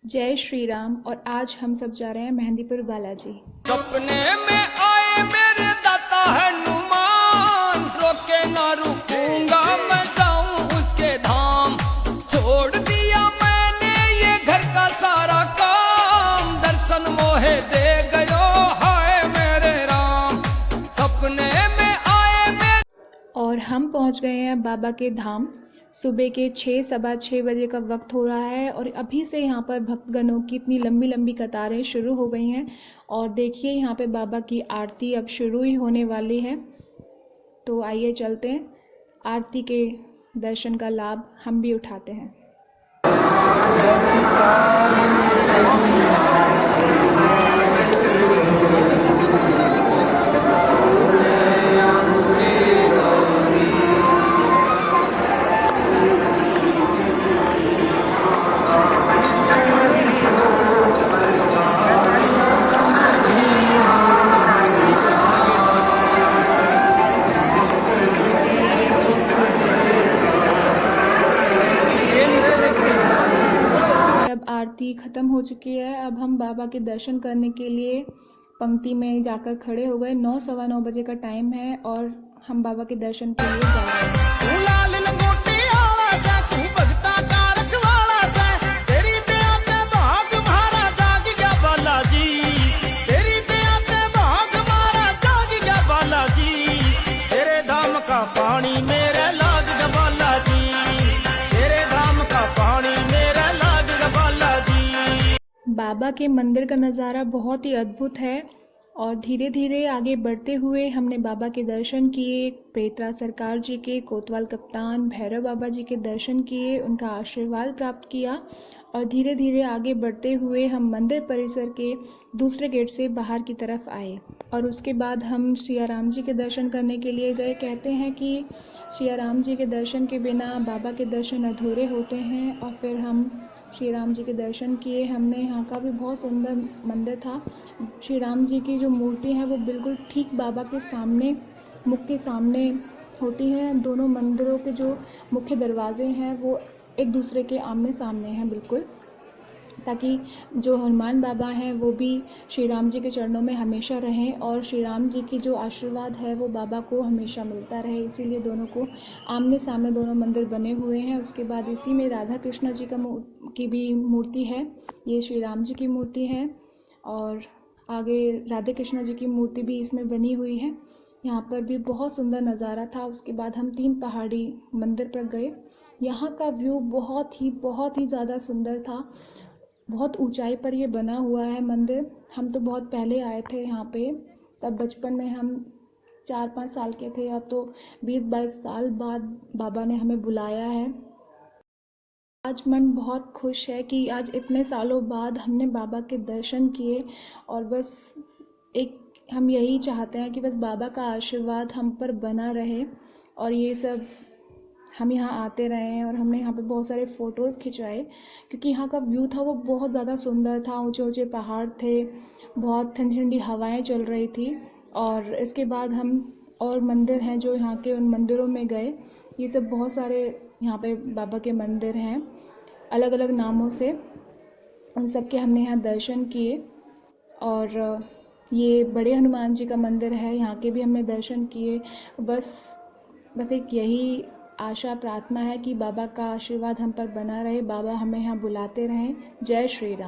जय श्री राम। और आज हम सब जा रहे हैं मेहंदीपुर बालाजी। सपने में आए मेरे दाता हनुमान, रोके ना रुकूंगा मैं जाऊं उसके धाम। छोड़ दिया मैंने ये घर का सारा काम, दर्शन मोहे दे गयो हाय मेरे राम। सपने में आए मेरे। और हम पहुंच गए हैं बाबा के धाम। सुबह के 6 सवा 6 बजे का वक्त हो रहा है और अभी से यहाँ पर भक्तगणों की इतनी लंबी लंबी कतारें शुरू हो गई हैं। और देखिए यहाँ पे बाबा की आरती अब शुरू ही होने वाली है। तो आइए चलते हैं, आरती के दर्शन का लाभ हम भी उठाते हैं। आरती ख़त्म हो चुकी है। अब हम बाबा के दर्शन करने के लिए पंक्ति में जाकर खड़े हो गए। 9 सवा 9 बजे का टाइम है और हम बाबा के दर्शन के लिए जा रहे हैं। बाबा के मंदिर का नज़ारा बहुत ही अद्भुत है। और धीरे धीरे आगे बढ़ते हुए हमने बाबा के दर्शन किए, पेत्रा सरकार जी के, कोतवाल कप्तान, भैरव बाबा जी के दर्शन किए, उनका आशीर्वाद प्राप्त किया। और धीरे धीरे आगे बढ़ते हुए हम मंदिर परिसर के दूसरे गेट से बाहर की तरफ आए। और उसके बाद हम श्री राम जी के दर्शन करने के लिए गए। कहते हैं कि श्री राम जी के दर्शन के बिना बाबा के दर्शन अधूरे होते हैं। और फिर हम श्री राम जी के दर्शन किए। हमने यहाँ का भी बहुत सुंदर मंदिर था। श्री राम जी की जो मूर्ति है वो बिल्कुल ठीक बाबा के सामने, मुख के सामने होती है। दोनों मंदिरों के जो मुख्य दरवाजे हैं वो एक दूसरे के आमने सामने हैं बिल्कुल, ताकि जो हनुमान बाबा हैं वो भी श्री राम जी के चरणों में हमेशा रहें और श्री राम जी की जो आशीर्वाद है वो बाबा को हमेशा मिलता रहे। इसीलिए दोनों को आमने सामने दोनों मंदिर बने हुए हैं। उसके बाद इसी में राधा कृष्ण जी की भी मूर्ति है। ये श्री राम जी की मूर्ति है और आगे राधे कृष्ण जी की मूर्ति भी इसमें बनी हुई है। यहाँ पर भी बहुत सुंदर नज़ारा था। उसके बाद हम 3 पहाड़ी मंदिर पर गए। यहाँ का व्यू बहुत ही ज़्यादा सुंदर था। बहुत ऊंचाई पर ये बना हुआ है मंदिर। हम तो बहुत पहले आए थे यहाँ पे, तब बचपन में हम 4-5 साल के थे। अब तो 20-22 साल बाद बाबा ने हमें बुलाया है। आज मन बहुत खुश है कि आज इतने सालों बाद हमने बाबा के दर्शन किए। और बस एक हम यही चाहते हैं कि बस बाबा का आशीर्वाद हम पर बना रहे और ये सब हम यहाँ आते रहे हैं। और हमने यहाँ पे बहुत सारे फ़ोटोज़ खिंचवाए क्योंकि यहाँ का व्यू था वो बहुत ज़्यादा सुंदर था। ऊंचे ऊंचे पहाड़ थे, बहुत ठंडी ठंडी हवाएं चल रही थी। और इसके बाद हम और मंदिर हैं जो यहाँ के, उन मंदिरों में गए। ये सब बहुत सारे यहाँ पे बाबा के मंदिर हैं अलग अलग नामों से, उन सब के हमने यहाँ दर्शन किए। और ये बड़े हनुमान जी का मंदिर है, यहाँ के भी हमने दर्शन किए। बस एक यही आशा प्रार्थना है कि बाबा का आशीर्वाद हम पर बना रहे, बाबा हमें यहाँ बुलाते रहें। जय श्री राम।